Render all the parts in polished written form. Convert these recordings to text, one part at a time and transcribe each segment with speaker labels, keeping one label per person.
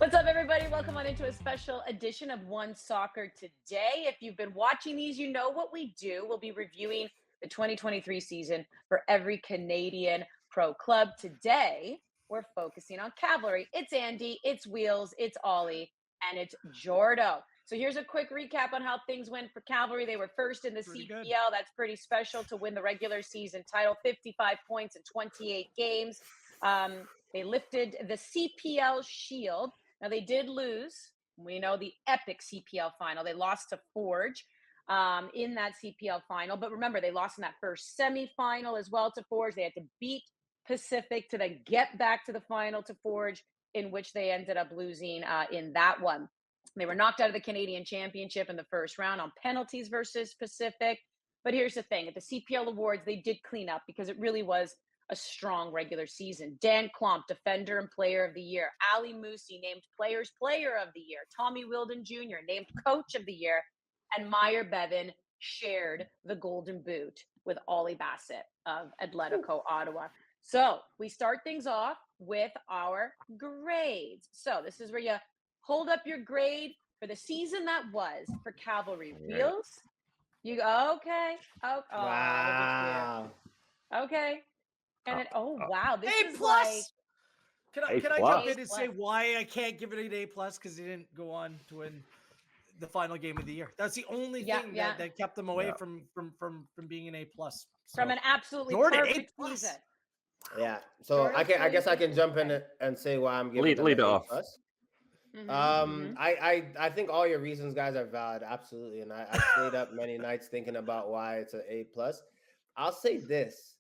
Speaker 1: What's up, everybody? Welcome on into a special edition of One Soccer Today. If you've been watching these, you know what we do. We'll be reviewing the 2023 season for every Canadian pro club. Today, we're focusing on Cavalry. It's Andy, it's Wheels, it's Ollie, and it's Jordo. So here's a quick recap on how things went for Cavalry. They were first in the
Speaker 2: Pretty
Speaker 1: CPL.
Speaker 2: good.
Speaker 1: That's pretty special to win the regular season title, 55 points in 28 games. They lifted the CPL Shield. Now, they did lose. We know the epic CPL final. They lost to Forge in that CPL final. But remember, they lost in that first semifinal as well to Forge. They had to beat Pacific to then get back to the final to Forge, in which they ended up losing in that one. They were knocked out of the Canadian Championship in the first round on penalties versus Pacific. But here's the thing. At the CPL Awards, they did clean up because it really was a strong regular season. Dan Klomp, Defender and Player of the Year. Ali Musi named Players Player of the Year. Tommy Wilden Jr. named Coach of the Year. And Meyer Bevan shared the Golden Boot with Ollie Bassett of Atletico Ottawa. So we start things off with our grades. So this is where you hold up your grade for the season that was for Cavalry. Wheels. You go, okay. Oh,
Speaker 3: Wow.
Speaker 1: okay. And then, wow, this
Speaker 2: A
Speaker 1: is
Speaker 2: plus.
Speaker 1: like,
Speaker 2: Can I jump in
Speaker 1: A
Speaker 2: and say
Speaker 1: plus.
Speaker 2: why I can't give it an A plus because they didn't go on to win the final game of the year? That's the only thing that kept them away from being an A plus.
Speaker 1: From an absolutely
Speaker 2: Jordan,
Speaker 1: perfect
Speaker 2: A+.
Speaker 1: season.
Speaker 3: Yeah. So I guess I can jump in and say why I'm giving them
Speaker 4: lead
Speaker 3: an A
Speaker 4: off.
Speaker 3: plus. I think all your reasons, guys, are valid, absolutely, and I stayed up many nights thinking about why it's an A plus. I'll say this: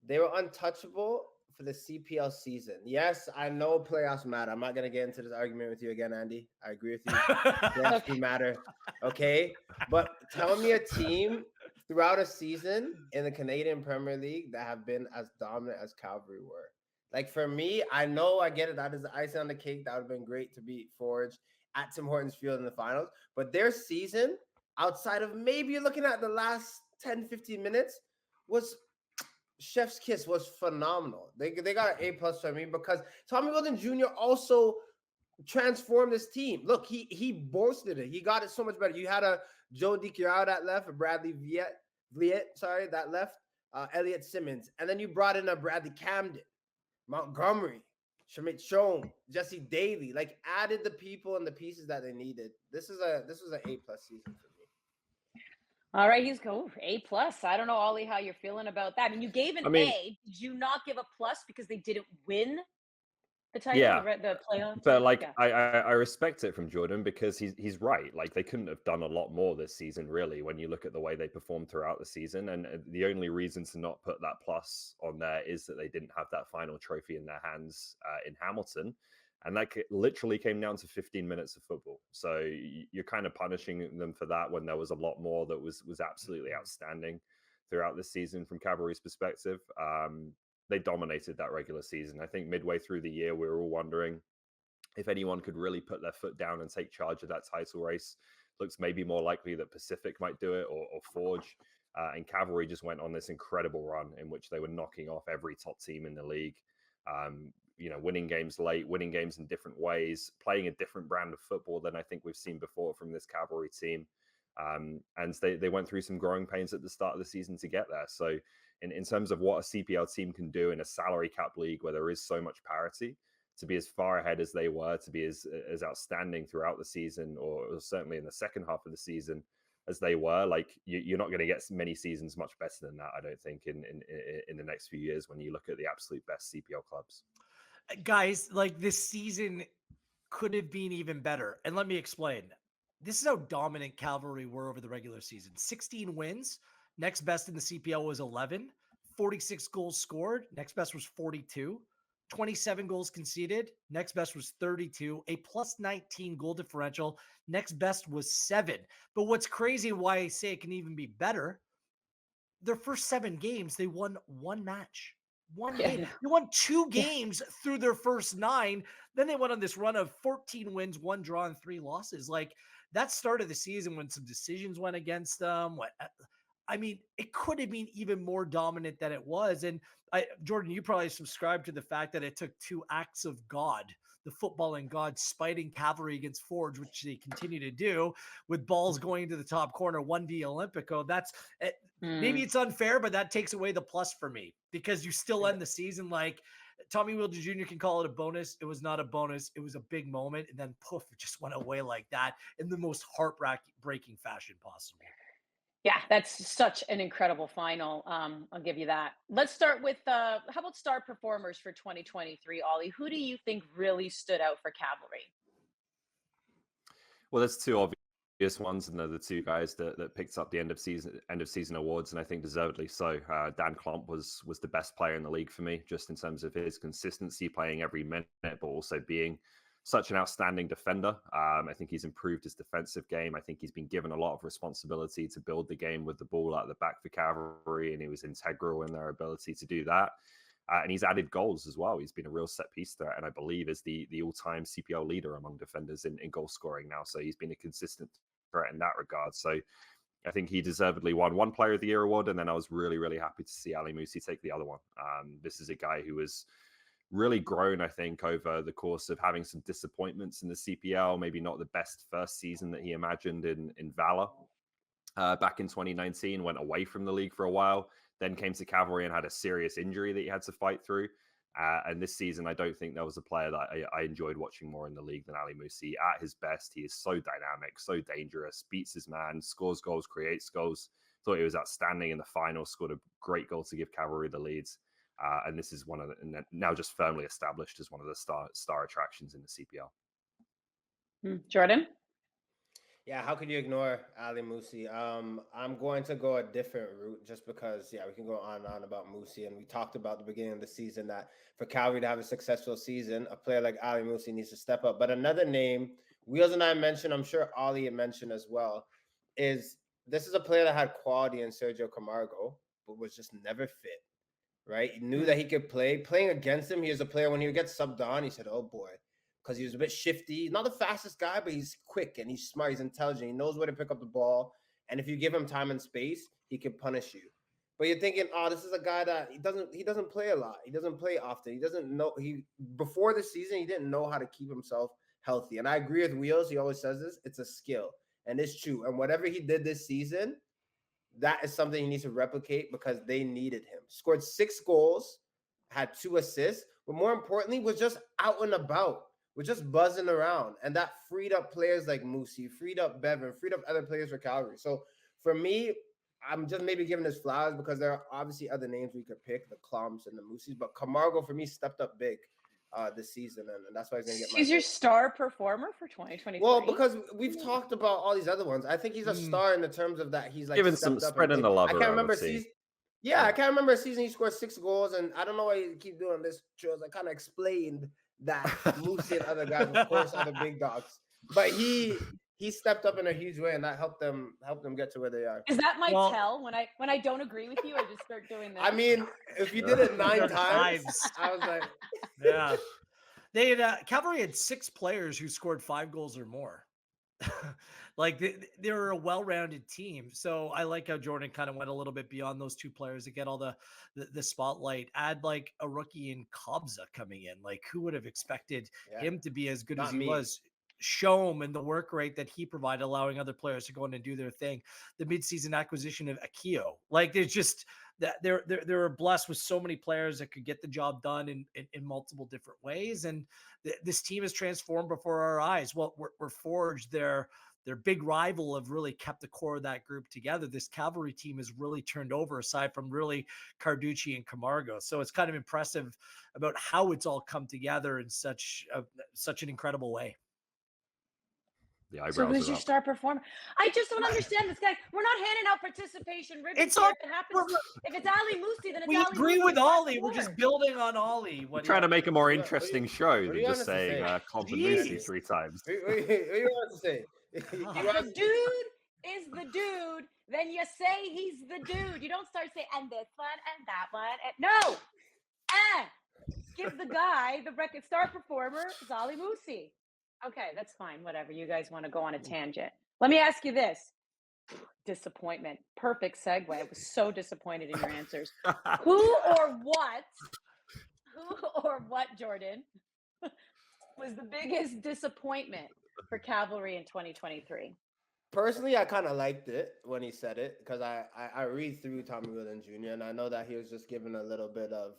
Speaker 3: they were untouchable for the CPL season. Yes, I know playoffs matter. I'm not gonna get into this argument with you again, Andy. I agree with you. Playoffs do matter, okay? But tell me a team throughout a season in the Canadian Premier League that have been as dominant as Cavalry were. Like, for me, I know I get it. That is the icing on the cake. That would have been great to beat Forge at Tim Hortons Field in the finals. But their season, outside of maybe you're looking at the last 10, 15 minutes, was chef's kiss, was phenomenal. They got an A plus for me because Tommy Wilden Jr. also transformed this team. Look, he boosted it. He got it so much better. You had a Joe DiChiaro that left, a Bradley Viet, that left, Elliot Simmons. And then you brought in a Bradley Camden, Montgomery, Shamit Shone, Jesse Daly, like added the people and the pieces that they needed. This was an A plus season for me.
Speaker 1: All right, he's go A plus. I don't know, Ollie, how you're feeling about that. I mean, you gave an A. Did you not give a plus because they didn't win the title, the playoff?
Speaker 4: But I respect it from Jordan because he's right. Like, they couldn't have done a lot more this season, really, when you look at the way they performed throughout the season. And the only reason to not put that plus on there is that they didn't have that final trophy in their hands in Hamilton. And that literally came down to 15 minutes of football. So you're kind of punishing them for that when there was a lot more that was absolutely outstanding throughout the season from Cavalry's perspective. They dominated that regular season. I think midway through the year, we were all wondering if anyone could really put their foot down and take charge of that title race. Looks maybe more likely that Pacific might do it or Forge. And Cavalry just went on this incredible run in which they were knocking off every top team in the league. Winning games late, winning games in different ways, playing a different brand of football than I think we've seen before from this Cavalry team. And they went through some growing pains at the start of the season to get there. So in terms of what a CPL team can do in a salary cap league where there is so much parity, to be as far ahead as they were, to be as outstanding throughout the season, or certainly in the second half of the season as they were, like you're not going to get many seasons much better than that, I don't think, in the next few years when you look at the absolute best CPL clubs.
Speaker 2: Guys, like, this season could have been even better. And let me explain. This is how dominant Cavalry were over the regular season. 16 wins. Next best in the CPL was 11. 46 goals scored. Next best was 42. 27 goals conceded. Next best was 32. A plus 19 goal differential. Next best was 7. But what's crazy, why I say it can even be better, their first 7 games, they won one match. One game. They won 2 games through their first 9. Then they went on this run of 14 wins, 1 draw, and 3 losses. Like, that start of the season when some decisions went against them. I mean, it could have been even more dominant than it was. And Jordan, you probably subscribe to the fact that it took 2 acts of God, the footballing God, spiting Cavalry against Forge, which they continue to do, with balls going to the top corner, 1v Olympico. That's maybe it's unfair, but that takes away the plus for me, because you still end the season like Tommy Wilder Jr. can call it a bonus. It was not a bonus. It was a big moment. And then poof, it just went away like that in the most heartbreaking fashion possible.
Speaker 1: Yeah, that's such an incredible final. I'll give you that. Let's start with how about star performers for 2023, Ollie? Who do you think really stood out for Cavalry?
Speaker 4: Well, there's 2 obvious ones, and they're the 2 guys that picked up the end of season awards, and I think deservedly so. Dan Klomp was the best player in the league for me, just in terms of his consistency, playing every minute, but also being such an outstanding defender. I think he's improved his defensive game. I think he's been given a lot of responsibility to build the game with the ball out the back for Cavalry, and he was integral in their ability to do that. And he's added goals as well. He's been a real set piece threat, and I believe is the all-time CPL leader among defenders in goal scoring now. So he's been a consistent threat in that regard. So I think he deservedly won 1 Player of the Year award, and then I was really, really happy to see Ali Musi take the other one. This is a guy who was really grown, I think, over the course of having some disappointments in the CPL, maybe not the best first season that he imagined in Valor. Back in 2019, went away from the league for a while, then came to Cavalry and had a serious injury that he had to fight through. And this season, I don't think there was a player that I enjoyed watching more in the league than Ali Musi. At his best, he is so dynamic, so dangerous, beats his man, scores goals, creates goals. Thought he was outstanding in the final, scored a great goal to give Cavalry the leads. And this is one of the, now just firmly established as one of the star attractions in the CPL.
Speaker 1: Jordan?
Speaker 3: Yeah, how could you ignore Ali Musi? I'm going to go a different route just because, we can go on and on about Musi. And we talked about the beginning of the season that for Cavalry to have a successful season, a player like Ali Musi needs to step up. But another name, Wheels and I mentioned, I'm sure Ollie had mentioned as well, is this is a player that had quality in Sergio Camargo, but was just never fit. Right? He knew that he could play. Playing against him, he was a player when he would get subbed on, he said, oh boy, because he was a bit shifty. Not the fastest guy, but he's quick and he's smart. He's intelligent. He knows where to pick up the ball. And if you give him time and space, he can punish you. But you're thinking, oh, this is a guy that he doesn't play a lot. He doesn't play often. He doesn't know. Before the season, he didn't know how to keep himself healthy. And I agree with Wheels. He always says this. It's a skill. And it's true. And whatever he did this season, that is something he needs to replicate because they needed him. Scored 6 goals, had 2 assists, but more importantly, was just out and about. Was just buzzing around. And that freed up players like Musi, freed up Bevan, freed up other players for Cavalry. So for me, I'm just maybe giving his flowers because there are obviously other names we could pick, the Klomps and the Musis, but Camargo for me stepped up big this season, and that's why he's going to get my
Speaker 1: He's your star performer for 2023?
Speaker 3: Well, because we've talked about all these other ones. I think he's a star in the terms of that he's like
Speaker 4: given some spreading the love.
Speaker 3: I can't remember season. Yeah, I can't remember a season he scored 6 goals, and I don't know why you keep doing this, Jules. I kind of explained that Musi and other guys, of course, are the big dogs, but he stepped up in a huge way, and that helped them get to where they are.
Speaker 1: Is that my tell when I don't agree with you? I just start doing that.
Speaker 3: I mean, if you did it 9 times, I was like,
Speaker 2: yeah. They had Cavalry had 6 players who scored 5 goals or more. Like they were a well-rounded team. So I like how Jordan kind of went a little bit beyond those 2 players to get all the spotlight. Add like a rookie in Kobza coming in. Like who would have expected him to be as good as he was? Shome and the work rate that he provided, allowing other players to go in and do their thing. The midseason acquisition of Akio. Like there's just that they're blessed with so many players that could get the job done in multiple different ways. And this team is transformed before our eyes. Well, we're Forged. Their big rival have really kept the core of that group together. This Cavalry team has really turned over aside from really Carducci and Camargo. So it's kind of impressive about how it's all come together in such an incredible way.
Speaker 1: So who's your star performer? I just don't understand this guy. We're not handing out participation ribbons. If it's Ali Musi, then it's
Speaker 2: we
Speaker 1: Ali
Speaker 2: agree
Speaker 1: Musi
Speaker 2: with Ollie. We're just building on Ollie.
Speaker 4: We're trying to make a more interesting show than just saying Klomp and Musi 3 times.
Speaker 3: What do you want to say?
Speaker 1: If the dude is the dude, then you say he's the dude. You don't start saying, and this one, and that one. No. Give the guy the record star performer is Ali Musi. Okay, that's fine. Whatever. You guys want to go on a tangent. Let me ask you this. Disappointment. Perfect segue. I was so disappointed in your answers. Who or what, Jordan, was the biggest disappointment for Cavalry in 2023?
Speaker 3: Personally, I kind of liked it when he said it because I read through Tommy Wheeldon Jr. and I know that he was just giving a little bit of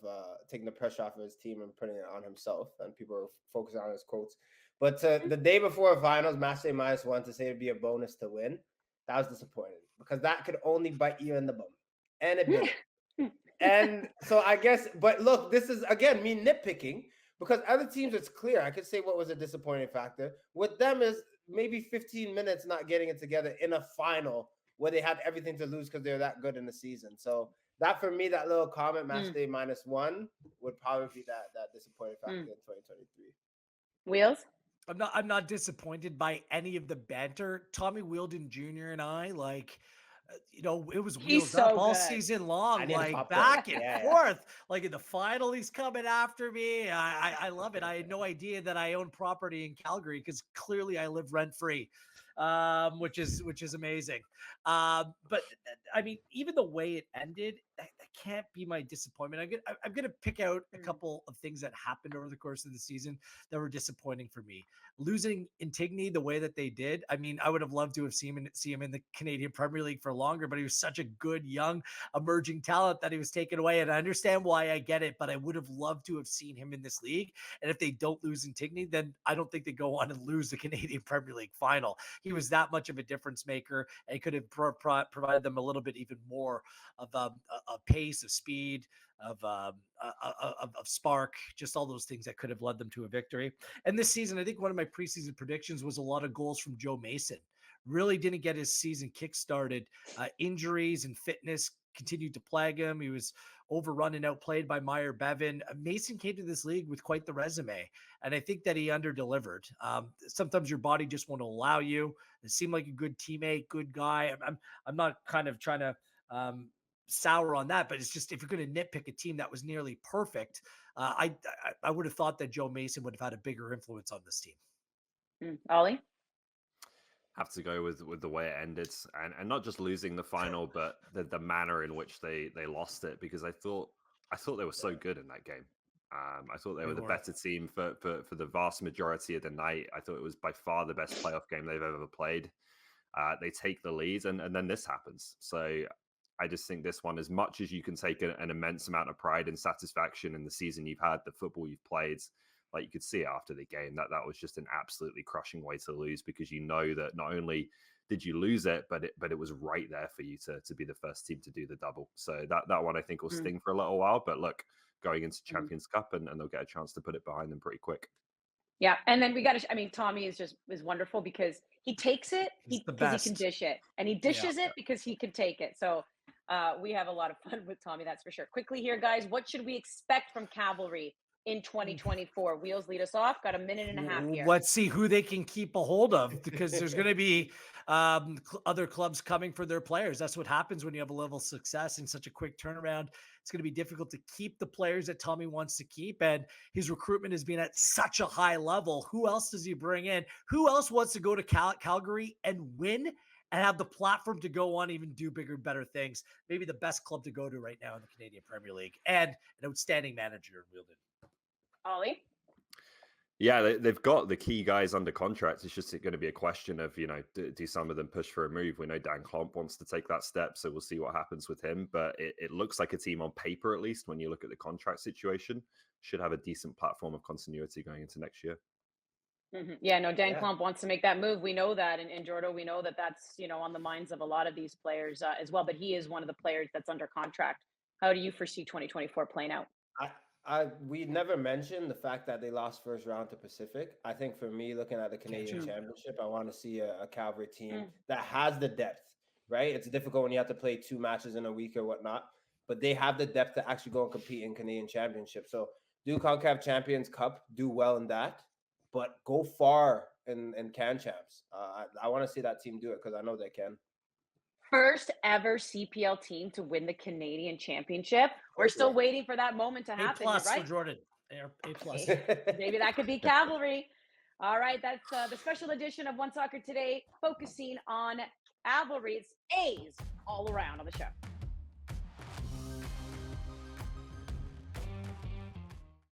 Speaker 3: taking the pressure off of his team and putting it on himself, and people were focusing on his quotes. But the day before finals, match day -1 to say it'd be a bonus to win, that was disappointing because that could only bite you in the bum, and it didn't. And so I guess, but look, this is again me nitpicking because other teams, it's clear. I could say what was a disappointing factor with them is maybe 15 minutes not getting it together in a final where they had everything to lose because they're that good in the season. So that for me, that little comment match day -1 would probably be that disappointing factor in 2023.
Speaker 1: Wheels?
Speaker 2: I'm not disappointed by any of the banter. Tommy Wheeldon Jr. and I, like, it was wheels up all season long, like back and forth. Like in the final, he's coming after me. I love it. I had no idea that I own property in Calgary because clearly I live rent free, which is amazing. But I mean, even the way it ended, that can't be my disappointment. I'm gonna pick out a couple of things that happened over the course of the season that were disappointing for me. Losing Intigne the way that they did. I mean, I would have loved to have seen him in the Canadian Premier League for longer, but he was such a good, young, emerging talent that he was taken away. And I understand why, I get it, but I would have loved to have seen him in this league. And if they don't lose Intigne, then I don't think they go on and lose the Canadian Premier League final. He was that much of a difference maker, and he could have provided them a little bit even more of a pace, of speed, of spark, just all those things that could have led them to a victory. And this season, I think one of my preseason predictions was a lot of goals from Joe Mason. Really didn't get his season kick-started. Injuries and fitness continued to plague him. He was overrun and outplayed by Meyer Bevan. Mason came to this league with quite the resume, and I think that he underdelivered. Sometimes your body just won't allow you. It seemed like a good teammate, good guy. I'm not kind of trying to sour on that, but it's just, if you're going to nitpick a team that was nearly perfect, I would have thought that Joe Mason would have had a bigger influence on this team.
Speaker 1: Ollie?
Speaker 4: Have to go with the way it ended, and not just losing the final, but the manner in which they lost it, because I thought they were so good in that game. I thought they were the better team for the vast majority of the night. I thought it was by far the best playoff game they've ever played. They take the lead, and then this happens. So I just think this one, as much as you can take an immense amount of pride and satisfaction in the season you've had, the football you've played, like you could see after the game, that was just an absolutely crushing way to lose, because you know that not only did you lose it, but it was right there for you to be the first team to do the double. So that one I think will sting for a little while. But look, going into Champions Cup, and they'll get a chance to put it behind them pretty quick.
Speaker 1: Yeah, and then we got to. I mean, Tommy is wonderful because he takes it because he can dish it, and he dishes it because he can take it. So we have a lot of fun with Tommy, that's for sure. Quickly here, guys, what should we expect from Cavalry in 2024? Wheels, lead us off. Got a minute and a half here.
Speaker 2: Let's see who they can keep a hold of, because there's going to be other clubs coming for their players. That's what happens when you have a level of success in such a quick turnaround. It's going to be difficult to keep the players that Tommy wants to keep, and his recruitment has been at such a high level. Who else does he bring in? Who else wants to go to Calgary and win and have the platform to go on, even do bigger, better things? Maybe the best club to go to right now in the Canadian Premier League, and an outstanding manager in Wheeldon.
Speaker 1: Ollie?
Speaker 4: Yeah, they've got the key guys under contract. It's just going to be a question of, do some of them push for a move? We know Dan Klomp wants to take that step, so we'll see what happens with him. But it looks like a team on paper, at least, when you look at the contract situation, should have a decent platform of continuity going into next year.
Speaker 1: Yeah, no, Dan Klomp wants to make that move. We know that. And Jordo, we know that that's, on the minds of a lot of these players as well. But he is one of the players that's under contract. How do you foresee 2024 playing out?
Speaker 3: We never mentioned the fact that they lost first round to Pacific. I think for me, looking at the Canadian Championship, I want to see a Cavalry team that has the depth, right? It's difficult when you have to play 2 matches in a week or whatnot, but they have the depth to actually go and compete in Canadian Championship. So do CONCACAF Champions Cup, do well in that, but go far in Can Champs. I want to see that team do it because I know they can.
Speaker 1: First ever CPL team to win the Canadian Championship. We're still waiting for that moment to happen.
Speaker 2: A+
Speaker 1: right?
Speaker 2: for Jordan. A+.
Speaker 1: Maybe that could be Cavalry. All right, that's the special edition of One Soccer Today, focusing on Cavalry. It's A's all around on the show.